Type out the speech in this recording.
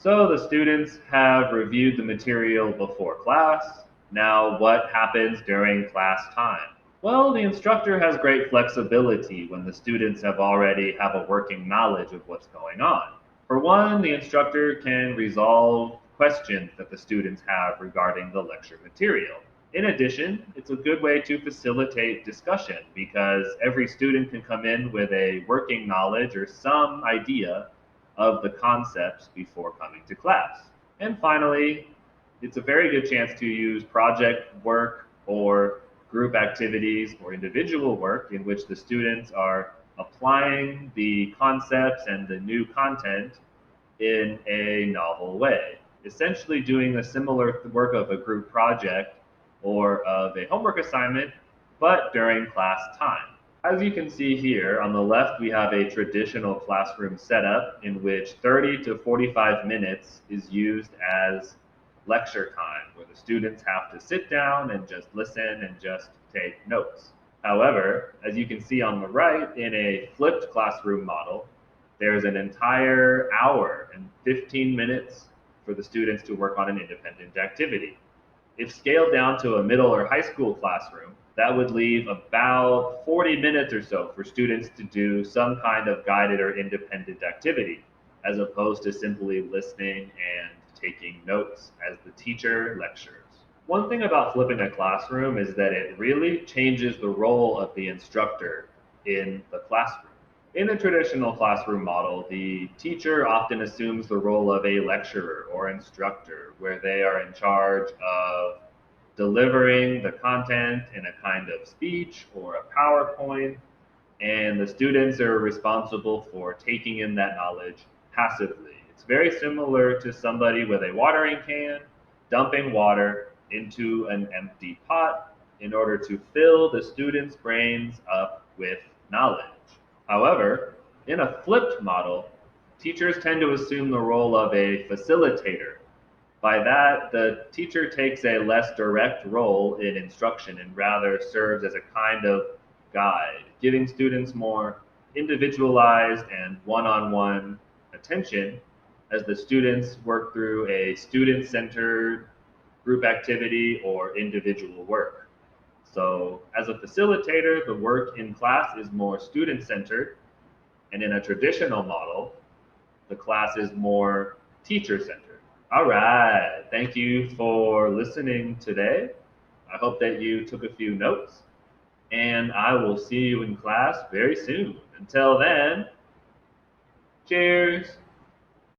So the students have reviewed the material before class. Now, what happens during class time? Well, the instructor has great flexibility when the students already have a working knowledge of what's going on. For one, the instructor can resolve questions that the students have regarding the lecture material. In addition, it's a good way to facilitate discussion because every student can come in with a working knowledge or some idea of the concepts before coming to class. And finally, it's a very good chance to use project work or group activities or individual work in which the students are applying the concepts and the new content in a novel way. Essentially doing a similar work of a group project or of a homework assignment, but during class time. As you can see here, on the left we have a traditional classroom setup in which 30 to 45 minutes is used as lecture time, where the students have to sit down and just listen and just take notes. However, as you can see on the right, in a flipped classroom model, there's an entire hour and 15 minutes for the students to work on an independent activity. If scaled down to a middle or high school classroom, that would leave about 40 minutes or so for students to do some kind of guided or independent activity, as opposed to simply listening and taking notes as the teacher lectures. One thing about flipping a classroom is that it really changes the role of the instructor in the classroom. In a traditional classroom model, the teacher often assumes the role of a lecturer or instructor, where they are in charge of delivering the content in a kind of speech or a PowerPoint, and the students are responsible for taking in that knowledge passively. It's very similar to somebody with a watering can dumping water into an empty pot in order to fill the students' brains up with knowledge. However, in a flipped model, teachers tend to assume the role of a facilitator. By that, the teacher takes a less direct role in instruction and rather serves as a kind of guide, giving students more individualized and one on one attention as the students work through a student centered group activity or individual work. So, as a facilitator, the work in class is more student centered, and in a traditional model, the class is more teacher centered. All right. Thank you for listening today. I hope that you took a few notes, and I will see you in class very soon. Until then, cheers.